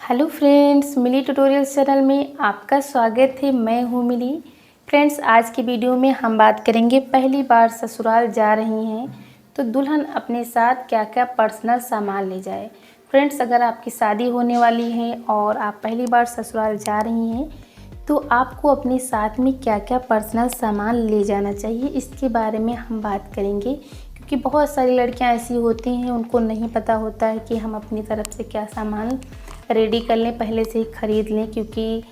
Hello friends, मिली tutorials channel में आपका स्वागत है। मैं हूँ मिली। फ्रेंड्स, आज की वीडियो में हम बात करेंगे पहली बार ससुराल जा रही हैं तो दुल्हन अपने साथ क्या क्या पर्सनल सामान ले जाए। फ्रेंड्स, अगर आपकी शादी होने वाली है और आप पहली बार ससुराल जा रही हैं तो आपको अपने साथ में क्या क्या पर्सनल सामान ले जाना चाहिए, इसके बारे में हम बात करेंगे। क्योंकि बहुत सारी लड़कियां ऐसी होती हैं, उनको नहीं पता होता है कि हम अपनी तरफ से क्या सामान रेडी कर लें, पहले से ही ख़रीद लें। क्योंकि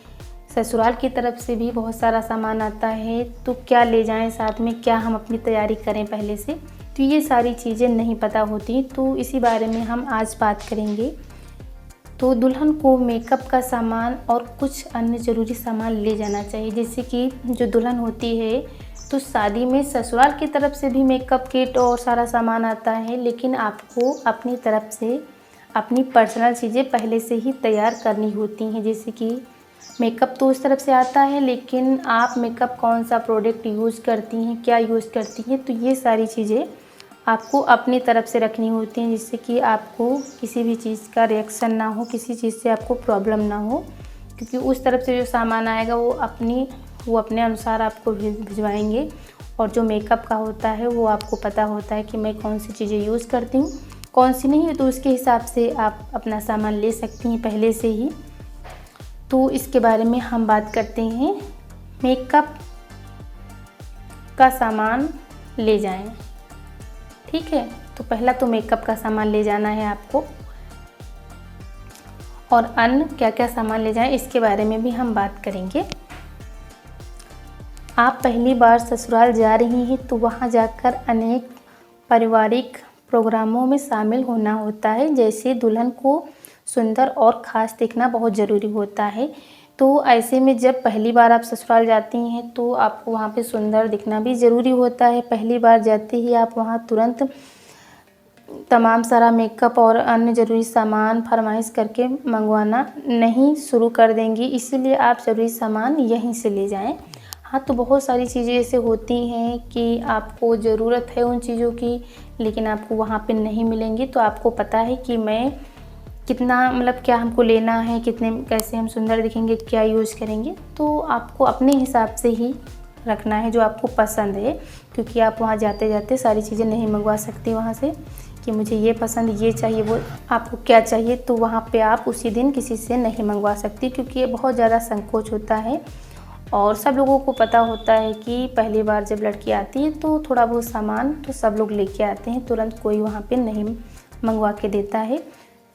ससुराल की तरफ से भी बहुत सारा सामान आता है, तो क्या ले जाएं साथ में, क्या हम अपनी तैयारी करें पहले से, तो ये सारी चीज़ें नहीं पता होती। तो इसी बारे में हम आज बात करेंगे। तो दुल्हन को मेकअप का सामान और कुछ अन्य ज़रूरी सामान ले जाना चाहिए। जैसे कि जो दुल्हन होती है तो शादी में ससुराल की तरफ से भी मेकअप किट और सारा सामान आता है, लेकिन आपको अपनी तरफ से अपनी पर्सनल चीज़ें पहले से ही तैयार करनी होती हैं। जैसे कि मेकअप तो उस तरफ से आता है, लेकिन आप मेकअप कौन सा प्रोडक्ट यूज़ करती हैं, क्या यूज़ करती हैं, तो ये सारी चीज़ें आपको अपनी तरफ से रखनी होती हैं, जिससे कि आपको किसी भी चीज़ का रिएक्शन ना हो, किसी चीज़ से आपको प्रॉब्लम ना हो। क्योंकि उस तरफ से जो सामान आएगा वो अपने अनुसार आपको भिजवाएंगे। और जो मेकअप का होता है वो आपको पता होता है कि मैं कौन सी चीज़ें यूज़ करती हूँ, कौन सी नहीं है, तो उसके हिसाब से आप अपना सामान ले सकती हैं पहले से ही। तो इसके बारे में हम बात करते हैं। मेकअप का सामान ले जाएं, ठीक है। तो पहला तो मेकअप का सामान ले जाना है आपको, और अन्य क्या क्या सामान ले जाएं इसके बारे में भी हम बात करेंगे। आप पहली बार ससुराल जा रही हैं तो वहां जाकर अनेक पारिवारिक प्रोग्रामों में शामिल होना होता है। जैसे दुल्हन को सुंदर और ख़ास दिखना बहुत ज़रूरी होता है। तो ऐसे में जब पहली बार आप ससुराल जाती हैं तो आपको वहाँ पे सुंदर दिखना भी ज़रूरी होता है। पहली बार जाते ही आप वहाँ तुरंत तमाम सारा मेकअप और अन्य ज़रूरी सामान फरमाइश करके मंगवाना नहीं शुरू कर देंगी, इसीलिए आप ज़रूरी सामान यहीं से ले जाएं। हाँ, तो बहुत सारी चीज़ें ऐसे होती हैं कि आपको ज़रूरत है उन चीज़ों की, लेकिन आपको वहाँ पे नहीं मिलेंगी। तो आपको पता है कि मैं कितना, मतलब क्या हमको लेना है, कितने, कैसे हम सुंदर दिखेंगे, क्या यूज़ करेंगे, तो आपको अपने हिसाब से ही रखना है जो आपको पसंद है। क्योंकि आप वहाँ जाते जाते सारी चीज़ें नहीं मंगवा सकती वहाँ से कि मुझे ये पसंद, ये चाहिए, वो आपको क्या चाहिए, तो वहाँ पे आप उसी दिन किसी से नहीं मंगवा सकती। क्योंकि ये बहुत ज़्यादा संकोच होता है और सब लोगों को पता होता है कि पहली बार जब लड़की आती है तो थोड़ा बहुत सामान तो सब लोग लेके आते हैं, तुरंत कोई वहाँ पे नहीं मंगवा के देता है।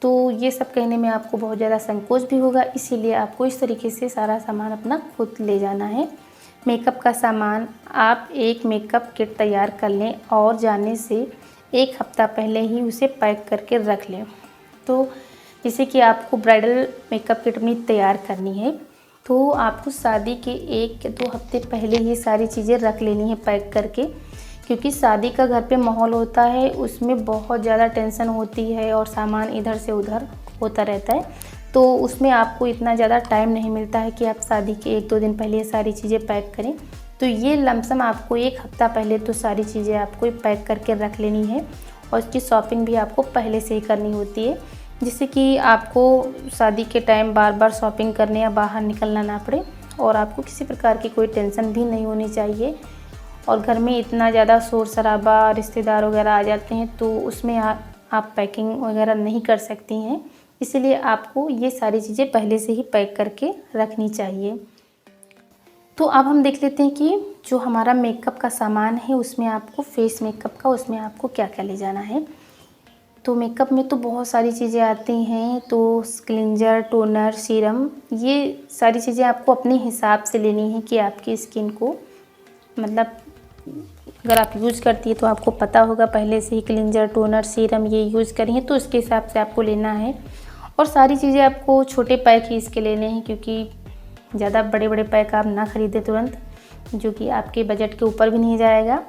तो ये सब कहने में आपको बहुत ज़्यादा संकोच भी होगा, इसीलिए आपको इस तरीके से सारा सामान अपना खुद ले जाना है। मेकअप का सामान, आप एक मेकअप किट तैयार कर लें और जाने से एक हफ़्ता पहले ही उसे पैक करके रख लें। तो जैसे कि आपको ब्राइडल मेकअप किट अपनी तैयार करनी है तो आपको शादी के 1 या 2 हफ्ते पहले ये सारी चीज़ें रख लेनी है पैक करके। क्योंकि शादी का घर पे माहौल होता है, उसमें बहुत ज़्यादा टेंशन होती है और सामान इधर से उधर होता रहता है, तो उसमें आपको इतना ज़्यादा टाइम नहीं मिलता है कि आप शादी के 1-2 दिन पहले ये सारी चीज़ें पैक करें। तो ये लमसम आपको 1 हफ़्ता पहले तो सारी चीज़ें आपको पैक करके रख लेनी है। और उसकी शॉपिंग भी आपको पहले से ही करनी होती है, जिससे कि आपको शादी के टाइम बार बार शॉपिंग करने या बाहर निकलना ना पड़े, और आपको किसी प्रकार की कोई टेंशन भी नहीं होनी चाहिए। और घर में इतना ज़्यादा शोर शराबा, रिश्तेदार वगैरह आ जाते हैं, तो उसमें आप पैकिंग वगैरह नहीं कर सकती हैं। इसलिए आपको ये सारी चीज़ें पहले से ही पैक करके रखनी चाहिए। तो अब हम देख लेते हैं कि जो हमारा मेकअप का सामान है उसमें आपको फेस मेकअप का, उसमें आपको क्या क्या ले जाना है। तो मेकअप में तो बहुत सारी चीज़ें आती हैं, तो क्लींजर, टोनर, सीरम, ये सारी चीज़ें आपको अपने हिसाब से लेनी है कि आपकी स्किन को, मतलब अगर आप यूज़ करती है तो आपको पता होगा पहले से ही क्लींजर, टोनर, सीरम ये यूज़ करी हैं, तो उसके हिसाब से आपको लेना है। और सारी चीज़ें आपको छोटे पैक ही इसके लेने हैं, क्योंकि ज़्यादा बड़े बड़े पैक आप ना ख़रीदें तुरंत, जो कि आपके बजट के ऊपर भी नहीं जाएगा।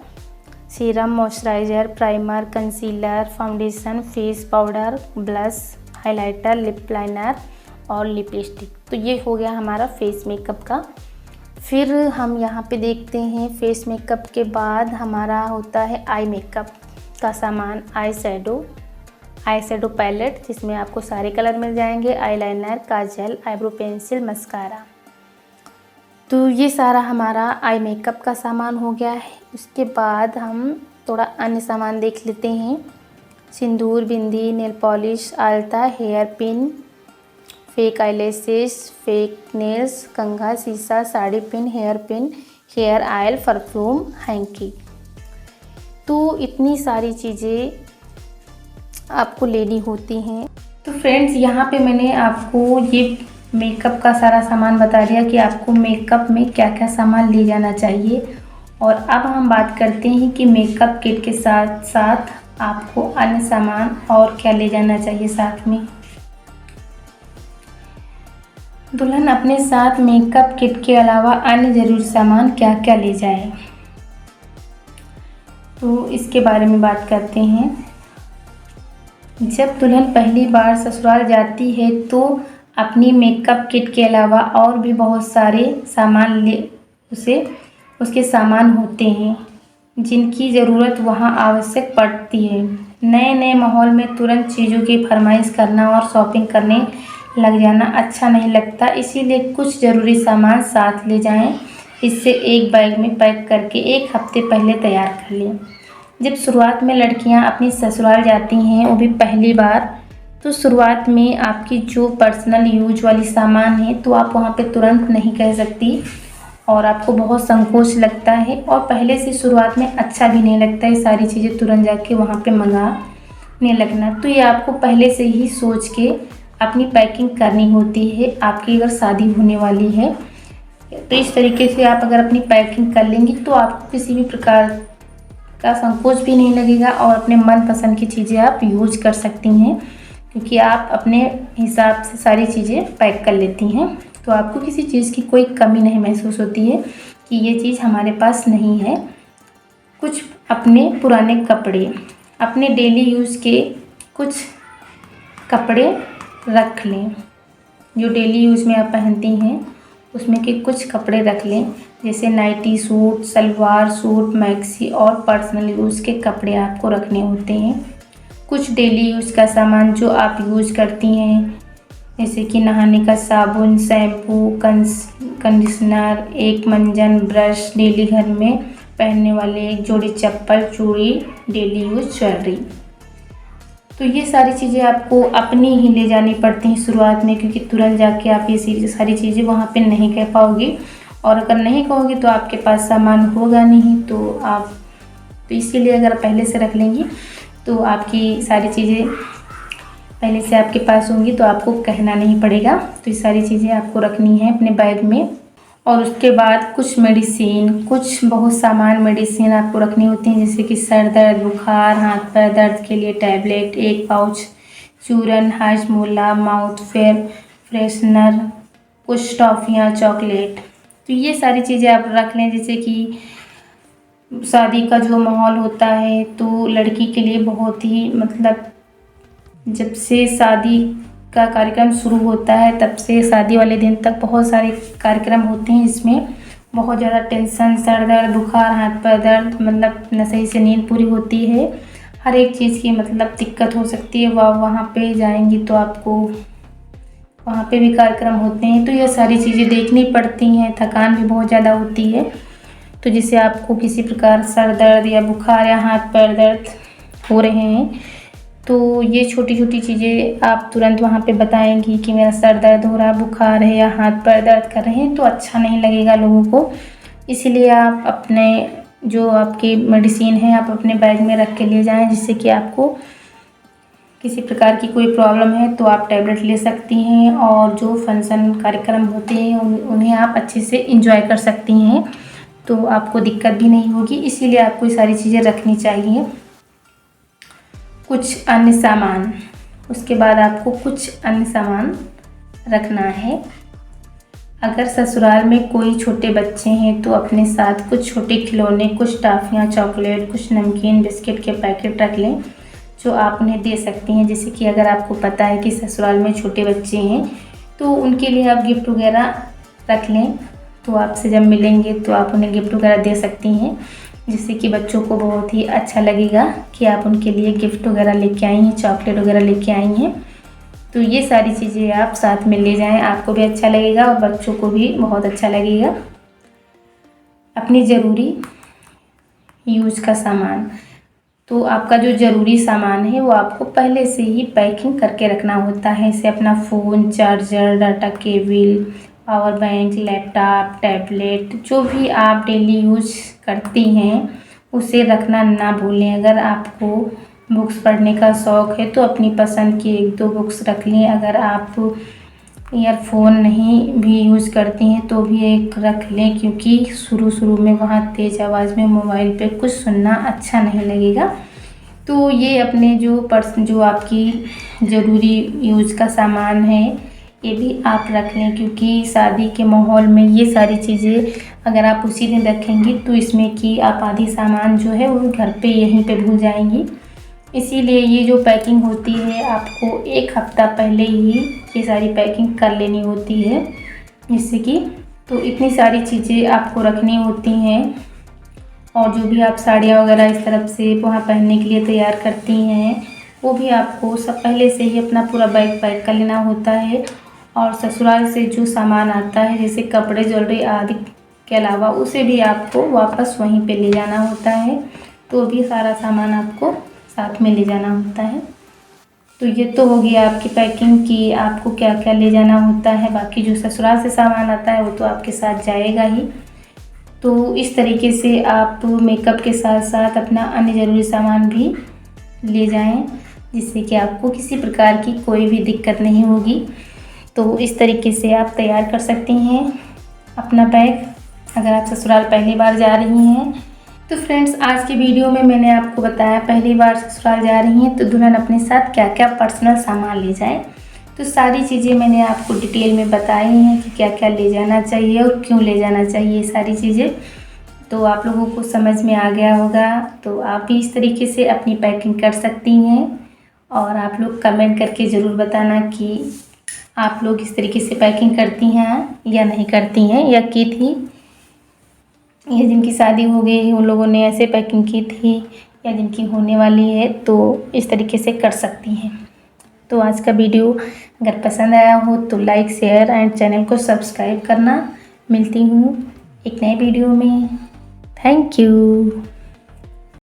Serum, moisturiser, primer, concealer, foundation, face powder, blush, highlighter, lip liner और लिपस्टिक। तो ये हो गया हमारा फेस मेकअप का। फिर हम यहाँ पे देखते हैं फेस मेकअप के बाद हमारा होता है आई मेकअप का सामान, eye shadow, eye shadow palette जिसमें आपको सारे कलर मिल जाएंगे, eyeliner, kajal, eyebrow pencil, mascara. तो ये सारा हमारा आई मेकअप का सामान हो गया है। उसके बाद हम थोड़ा अन्य सामान देख लेते हैं। सिंदूर, बिंदी, नेल पॉलिश, आलता, hair pin, fake eyelashes, fake nails, कंघा, शीशा, sari pin, hair oil, perfume, hanky. तो इतनी सारी चीज़ें आपको लेनी होती हैं। तो फ्रेंड्स, यहाँ पे मैंने आपको ये मेकअप का सारा सामान बता दिया कि आपको मेकअप में क्या क्या सामान ले जाना चाहिए। और अब हम बात करते हैं कि मेकअप किट के साथ साथ आपको अन्य सामान और क्या ले जाना चाहिए साथ में। दुल्हन अपने साथ मेकअप किट के अलावा अन्य ज़रूरी सामान क्या क्या ले जाए, तो इसके बारे में बात करते हैं। जब दुल्हन पहली बार ससुराल जाती है तो अपनी मेकअप किट के अलावा और भी बहुत सारे सामान उसके सामान होते हैं जिनकी ज़रूरत वहाँ आवश्यक पड़ती है। नए नए माहौल में तुरंत चीज़ों की फरमाइश करना और शॉपिंग करने लग जाना अच्छा नहीं लगता, इसीलिए कुछ ज़रूरी सामान साथ ले जाएं। इससे एक बैग में पैक करके एक हफ्ते पहले तैयार कर लें। जब शुरुआत में लड़कियां अपनी ससुराल जाती हैं, वो भी पहली बार, तो शुरुआत में आपकी जो पर्सनल यूज वाली सामान है तो आप वहाँ पे तुरंत नहीं कह सकती और आपको बहुत संकोच लगता है और पहले से शुरुआत में अच्छा भी नहीं लगता है सारी चीज़ें तुरंत जाके वहाँ पे मंगाने लगना। तो ये आपको पहले से ही सोच के अपनी पैकिंग करनी होती है। आपकी अगर शादी होने वाली है तो इस तरीके से आप अगर अपनी पैकिंग कर लेंगी तो आपको किसी भी प्रकार का संकोच भी नहीं लगेगा और अपने मनपसंद की चीज़ें आप यूज कर सकती हैं, क्योंकि आप अपने हिसाब से सारी चीज़ें पैक कर लेती हैं। तो आपको किसी चीज़ की कोई कमी नहीं महसूस होती है कि ये चीज़ हमारे पास नहीं है। कुछ अपने पुराने कपड़े, अपने डेली यूज़ के कुछ कपड़े रख लें। जो डेली यूज़ में आप पहनती हैं उसमें के कुछ कपड़े रख लें, जैसे nighty suit, salwar suit, maxi और पर्सनल यूज़ के कपड़े आपको रखने होते हैं। कुछ डेली यूज़ का सामान जो आप यूज़ करती हैं, जैसे कि नहाने का साबुन, शैम्पू, कंडीशनर, एक मंजन, ब्रश, डेली घर में पहनने वाले एक जोड़ी चप्पल, चूड़ी, डेली यूज़ ज्वेलरी। तो ये सारी चीज़ें आपको अपनी ही ले जानी पड़ती हैं शुरुआत में, क्योंकि तुरंत जाके आप ये सारी चीज़ें वहाँ पे नहीं कह पाओगी और अगर नहीं कहोगे तो आपके पास सामान होगा नहीं। तो इसीलिए अगर पहले से रख लेंगी तो आपकी सारी चीज़ें पहले से आपके पास होंगी तो आपको कहना नहीं पड़ेगा। तो ये सारी चीज़ें आपको रखनी है अपने बैग में। और उसके बाद कुछ मेडिसिन, कुछ बहुत सामान मेडिसिन आपको रखनी होती हैं, जैसे कि सर दर्द, बुखार, हाथ पैर दर्द के लिए टैबलेट, एक पाउच चूरन, हाजमोला, माउथ फ्रेशनर, कुछ टॉफ़ियाँ, चॉकलेट। तो ये सारी चीज़ें आप रख लें। जैसे कि शादी का जो माहौल होता है तो लड़की के लिए बहुत ही जब से शादी का कार्यक्रम शुरू होता है तब से शादी वाले दिन तक बहुत सारे कार्यक्रम होते हैं। इसमें बहुत ज़्यादा टेंशन, सर दर्द, बुखार, हाथ पैर दर्द, न सही से नींद पूरी होती है, हर एक चीज़ की दिक्कत हो सकती है। वहाँ पे जाएंगी तो आपको वहाँ पे भी कार्यक्रम होते हैं, तो ये सारी चीज़ें देखनी पड़ती हैं। थकान भी बहुत ज़्यादा होती है, तो जिससे आपको किसी प्रकार सर दर्द या बुखार या हाथ पैर दर्द हो रहे हैं तो ये छोटी छोटी चीज़ें आप तुरंत वहाँ पे बताएंगी कि मेरा सर दर्द हो रहा है, बुखार है या हाथ पैर दर्द कर रहे हैं, तो अच्छा नहीं लगेगा लोगों को। इसीलिए आप अपने जो आपकी मेडिसिन है आप अपने बैग में रख के ले जाएं, जिससे कि आपको किसी प्रकार की कोई प्रॉब्लम है तो आप टैबलेट ले सकती हैं और जो फंक्शन कार्यक्रम होते हैं उन्हें आप अच्छे से एंजॉय कर सकती हैं, तो आपको दिक्कत भी नहीं होगी। इसीलिए आपको ये सारी चीज़ें रखनी चाहिए। कुछ अन्य सामान, उसके बाद आपको कुछ अन्य सामान रखना है। अगर ससुराल में कोई छोटे बच्चे हैं तो अपने साथ कुछ छोटे खिलौने, कुछ टॉफ़ियाँ, चॉकलेट, कुछ नमकीन, बिस्किट के पैकेट रख लें जो आप उन्हें दे सकती हैं। जैसे कि अगर आपको पता है कि ससुराल में छोटे बच्चे हैं तो उनके लिए आप गिफ्ट वगैरह रख लें, तो आपसे जब मिलेंगे तो आप उन्हें गिफ्ट वगैरह दे सकती हैं। जिससे कि बच्चों को बहुत ही अच्छा लगेगा कि आप उनके लिए गिफ्ट वगैरह लेके आई हैं, चॉकलेट वगैरह लेके आई हैं। तो ये सारी चीज़ें आप साथ में ले जाएं, आपको भी अच्छा लगेगा और बच्चों को भी बहुत अच्छा लगेगा। अपनी ज़रूरी यूज़ का सामान, तो आपका जो ज़रूरी सामान है वो आपको पहले से ही पैकिंग करके रखना होता है। जैसे अपना phone, charger, data cable, power bank, laptop, tablet, जो भी आप डेली यूज करती हैं उसे रखना ना भूलें। अगर आपको बुक्स पढ़ने का शौक़ है तो अपनी पसंद की 1-2 बुक्स रख लें। अगर आप ईयरफोन नहीं भी यूज़ करती हैं तो भी एक रख लें, क्योंकि शुरू में वहाँ तेज़ आवाज़ में मोबाइल पे कुछ सुनना अच्छा नहीं लगेगा। तो ये अपने जो आपकी ज़रूरी यूज़ का सामान है ये भी आप रख लें, क्योंकि शादी के माहौल में ये सारी चीज़ें अगर आप उसी दिन रखेंगी तो इसमें कि आप आधी सामान जो है वो घर पे यहीं पे भूल जाएंगी। इसीलिए ये जो पैकिंग होती है आपको 1 हफ़्ता पहले ही ये सारी पैकिंग कर लेनी होती है, जिससे कि तो इतनी सारी चीज़ें आपको रखनी होती हैं। और जो भी आप साड़ियाँ वगैरह इस तरफ से वहाँ पहनने के लिए तैयार करती हैं वो भी आपको सब पहले से ही अपना पूरा बैग पैक कर लेना होता है। और ससुराल से जो सामान आता है जैसे कपड़े, ज्वेलरी आदि के अलावा उसे भी आपको वापस वहीं पे ले जाना होता है। तो भी सारा सामान आपको साथ में ले जाना होता है। तो ये तो हो गया आपकी पैकिंग की आपको क्या क्या ले जाना होता है। बाकी जो ससुराल से सामान आता है वो तो आपके साथ जाएगा ही। तो इस तरीके से आप मेकअप के साथ साथ अपना अन्य ज़रूरी सामान भी ले जाएं, जिससे कि आपको किसी प्रकार की कोई भी दिक्कत नहीं होगी। तो इस तरीके से आप तैयार कर सकती हैं अपना बैग अगर आप ससुराल पहली बार जा रही हैं। तो फ्रेंड्स, आज की वीडियो में मैंने आपको बताया पहली बार ससुराल जा रही हैं तो दुल्हन अपने साथ क्या क्या पर्सनल सामान ले जाए। तो सारी चीज़ें मैंने आपको डिटेल में बताई हैं कि क्या क्या ले जाना चाहिए और क्यों ले जाना चाहिए सारी चीज़ें। तो आप लोगों को समझ में आ गया होगा। तो आप भी इस तरीके से अपनी पैकिंग कर सकती हैं और आप लोग कमेंट करके ज़रूर बताना कि आप लोग इस तरीके से पैकिंग करती हैं या नहीं करती हैं, या की थी, या जिनकी शादी हो गई उन लोगों ने ऐसे पैकिंग की थी, या जिनकी होने वाली है तो इस तरीके से कर सकती हैं। तो आज का वीडियो अगर पसंद आया हो तो लाइक, शेयर एंड चैनल को सब्सक्राइब करना। मिलती हूँ एक नए वीडियो में। Thank you.